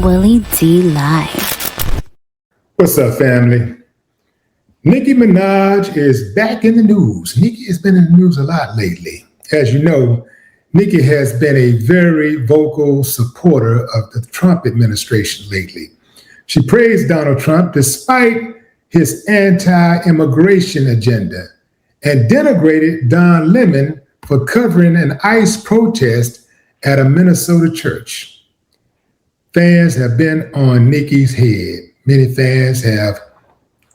Willie D Live. What's up, family? Nicki Minaj is back in the news. Nicki has been in the news a lot lately. As you know, Nicki has been a very vocal supporter of the Trump administration lately. She praised Donald Trump despite his anti-immigration agenda and denigrated Don Lemon for covering an ICE protest at a Minnesota church. Fans have been on Nicki's head. Many fans have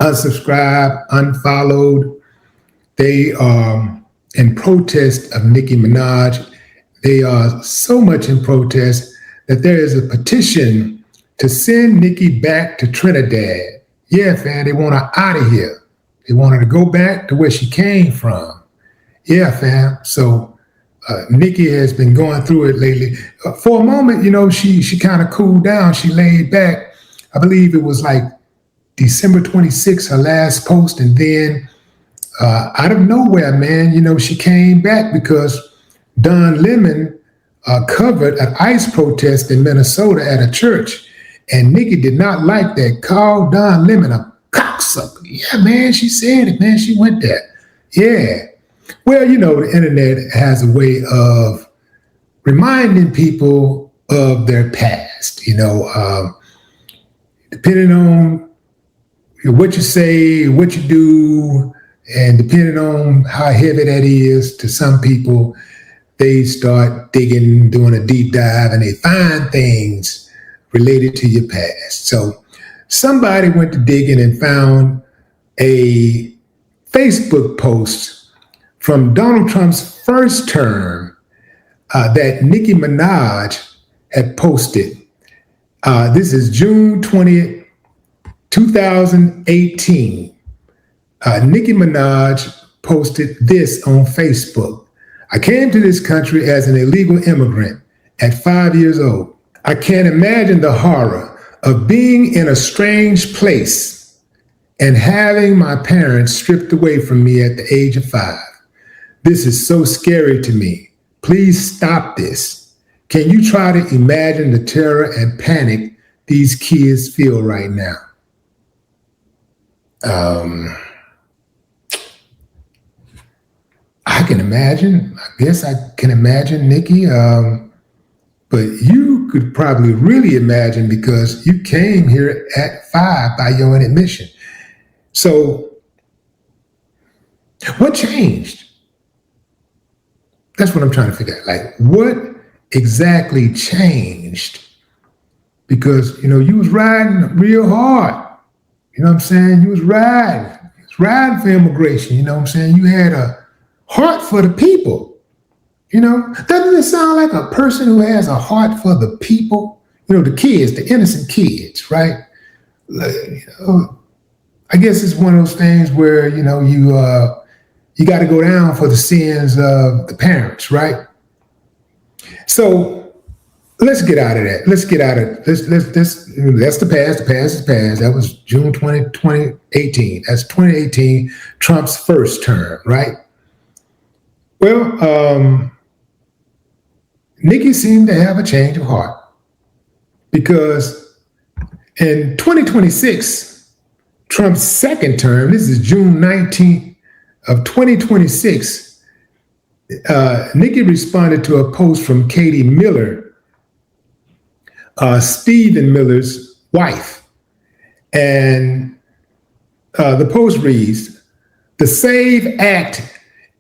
unsubscribed, unfollowed. They are in protest of Nicki Minaj. They are so much in protest that there is a petition to send Nicki back to Trinidad. Yeah, fam, they want her out of here. They want her to go back to where she came from. Yeah, fam. So Nicki has been going through it lately. For a moment, she kind of cooled down. She laid back. I believe it was like December 26th, her last post. And then out of nowhere, man, she came back because Don Lemon covered an ICE protest in Minnesota at a church. And Nicki did not like that. Called Don Lemon a cocksucker. Yeah, man, she said it, man. She went there. Yeah. Well, the internet has a way of reminding people of their past, depending on what you say, what you do, and depending on how heavy that is to some people, they start digging, doing a deep dive, and they find things related to your past. So somebody went to digging and found a Facebook post from Donald Trump's first term that Nicki Minaj had posted. This is June 20th, 2018. Nicki Minaj posted this on Facebook. I came to this country as an illegal immigrant at 5 years old. I can't imagine the horror of being in a strange place and having my parents stripped away from me at the age of 5. This is so scary to me. Please stop this. Can you try to imagine the terror and panic these kids feel right now? I can imagine. I guess I can imagine, Nicki. But you could probably really imagine because you came here at 5 by your own admission. So what changed? That's what I'm trying to figure out. Like, what exactly changed? Because, you was riding real hard. You know what I'm saying? You was riding for immigration. You know what I'm saying? You had a heart for the people. Doesn't it sound like a person who has a heart for the people? The kids, the innocent kids, right? I guess it's one of those things where, you got to go down for the sins of the parents, right? So let's get out of that. Let's that's the past. The past is past. That was June 20, 2018. That's 2018, Trump's first term, right? Well, Nicki seemed to have a change of heart because in 2026, Trump's second term, this is June 19th, of 2026, Nicki responded to a post from Katie Miller, Stephen Miller's wife. And the post reads, "The SAVE Act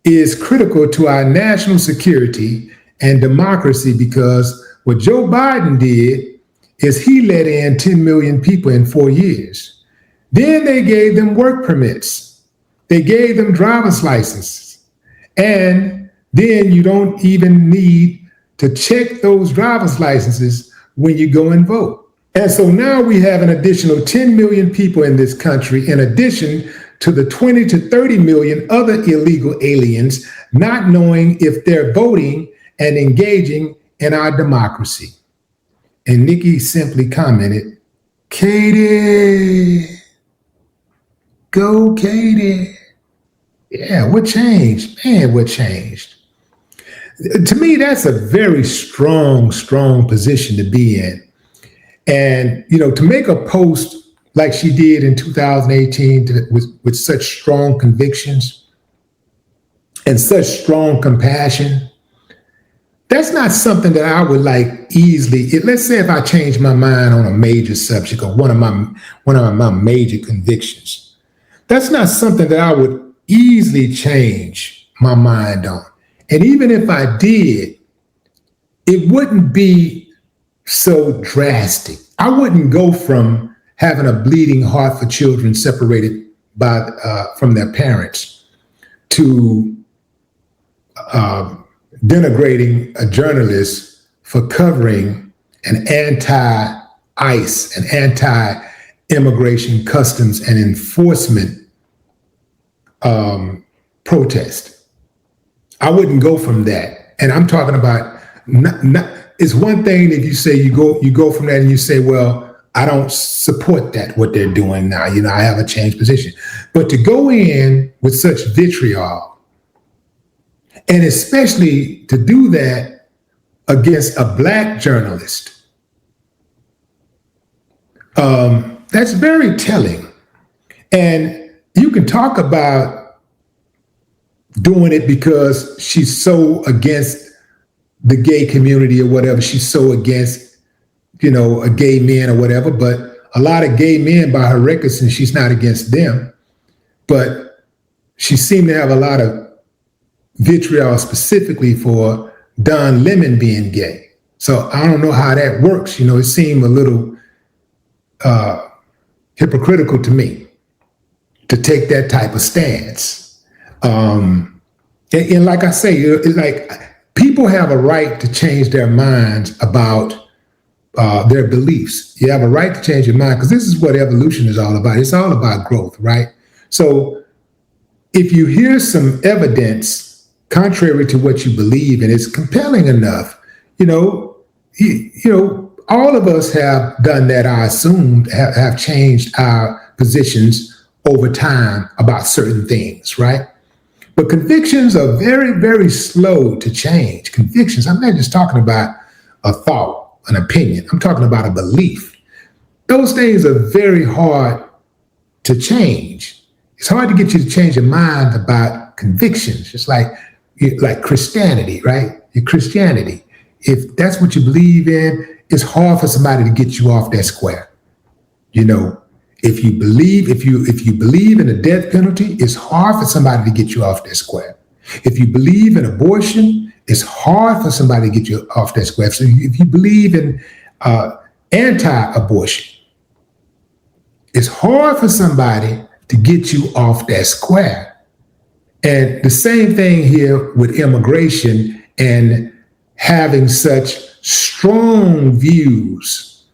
is critical to our national security and democracy because what Joe Biden did is he let in 10 million people in 4 years. Then they gave them work permits. They gave them driver's licenses. And then you don't even need to check those driver's licenses when you go and vote. And so now we have an additional 10 million people in this country, in addition to the 20 to 30 million other illegal aliens, not knowing if they're voting and engaging in our democracy." And Nicki simply commented, "Katie, go Katie." Yeah, what changed? Man, what changed? To me, that's a very strong position to be in. And, to make a post like she did in 2018 with such strong convictions and such strong compassion, that's not something that I would like easily. Let's say if I change my mind on a major subject or one of my major convictions, that's not something that I would easily change my mind on. And even if I did, it wouldn't be so drastic. I wouldn't go from having a bleeding heart for children separated from their parents to denigrating a journalist for covering an anti-ICE, an anti-immigration customs and enforcement protest. I wouldn't go from that. And I'm talking about it's one thing if you say you go from that and you say, well, I don't support that, what they're doing now. I have a changed position. But to go in with such vitriol, and especially to do that against a Black journalist, that's very telling. And you can talk about doing it because she's so against the gay community or whatever. She's so against, a gay man or whatever. But a lot of gay men, by her records, and she's not against them, but she seemed to have a lot of vitriol specifically for Don Lemon being gay. So I don't know how that works. It seemed a little hypocritical to me to take that type of stance. And like I say, it's like people have a right to change their minds about their beliefs. You have a right to change your mind because this is what evolution is all about. It's all about growth, right? So if you hear some evidence contrary to what you believe and it's compelling enough, all of us have done that, I assume, have changed our positions over time about certain things, right? But convictions are very, very slow to change. Convictions, I'm not just talking about a thought, an opinion. I'm talking about a belief. Those things are very hard to change. It's hard to get you to change your mind about convictions. It's like Christianity, right? Your Christianity. If that's what you believe in, it's hard for somebody to get you off that square. If you believe in the death penalty, it's hard for somebody to get you off that square. If you believe in abortion, it's hard for somebody to get you off that square. So if you believe in anti-abortion, it's hard for somebody to get you off that square. And the same thing here with immigration and having such strong views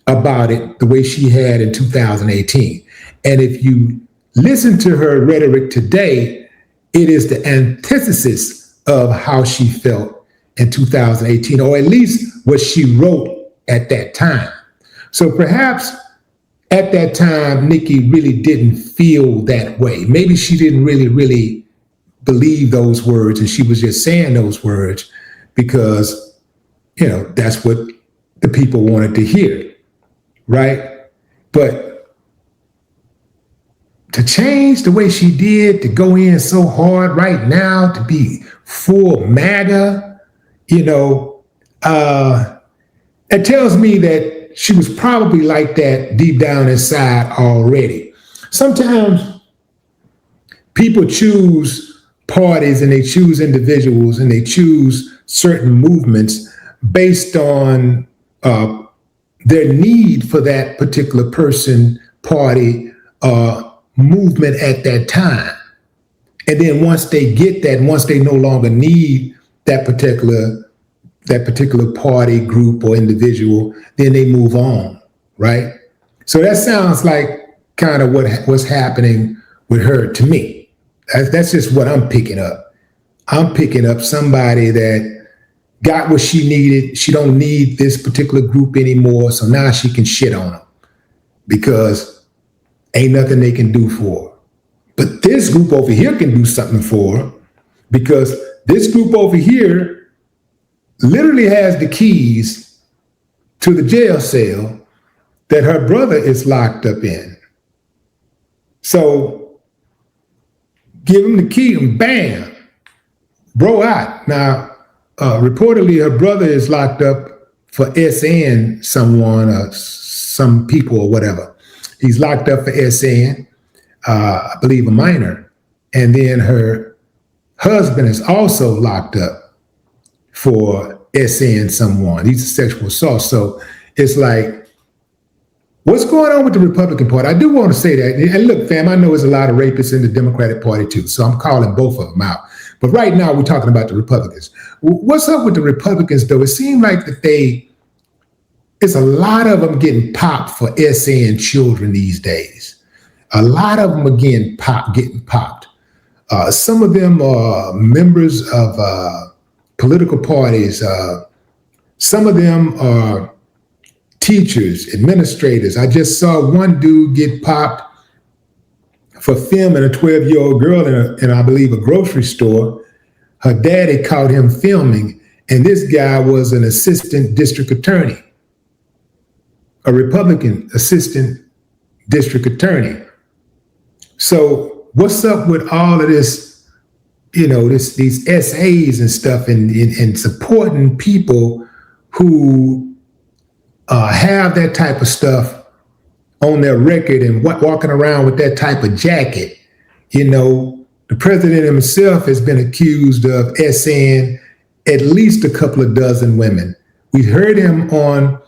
about it the way she had in 2018. And if you listen to her rhetoric today, it is the antithesis of how she felt in 2018, or at least what she wrote at that time. So perhaps at that time, Nicki really didn't feel that way. Maybe she didn't really believe those words and she was just saying those words because, that's what the people wanted to hear, right? But to change the way she did, to go in so hard right now, to be full MAGA, it tells me that she was probably like that deep down inside already. Sometimes people choose parties and they choose individuals and they choose certain movements based on their need for that particular person, party, movement at that time. And then once they get that, once they no longer need that particular party, group, or individual, then they move on, right? So that sounds like kind of what's happening with her to me. That's just what I'm picking up. I'm picking up somebody that got what she needed. She don't need this particular group anymore, so now she can shit on them because ain't nothing they can do for her. But this group over here can do something for her because this group over here literally has the keys to the jail cell that her brother is locked up in. So give him the key and bam, bro out. Now, reportedly, her brother is locked up for SN someone or some people or whatever. He's locked up for SN, I believe a minor. And then her husband is also locked up for SN someone. He's a sexual assault. So it's like, what's going on with the Republican Party? I do want to say that. And look, fam, I know there's a lot of rapists in the Democratic Party too. So I'm calling both of them out. But right now we're talking about the Republicans. What's up with the Republicans though? It seemed like that it's a lot of them getting popped for SN children these days. A lot of them are getting popped. Some of them are members of political parties. Some of them are teachers, administrators. I just saw one dude get popped for filming a 12-year-old girl in I believe, a grocery store. Her daddy caught him filming, and this guy was an assistant district attorney, a Republican assistant district attorney. So what's up with all of this, these essays and stuff and supporting people who have that type of stuff on their record and walking around with that type of jacket? The president himself has been accused of SN at least a couple of dozen women. We heard him on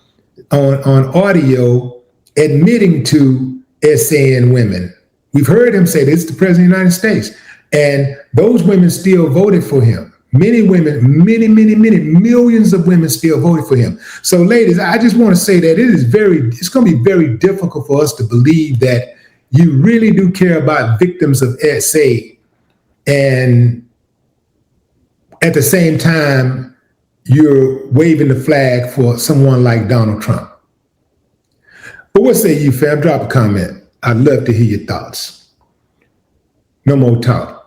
audio admitting to SN women. We've heard him say this is the president of the United States. And those women still voted for him. Many women, many millions of women still voted for him. So ladies, I just want to say that it's going to be very difficult for us to believe that you really do care about victims of SA. And at the same time, you're waving the flag for someone like Donald Trump. But what say you, fam? Drop a comment. I'd love to hear your thoughts. No more talk.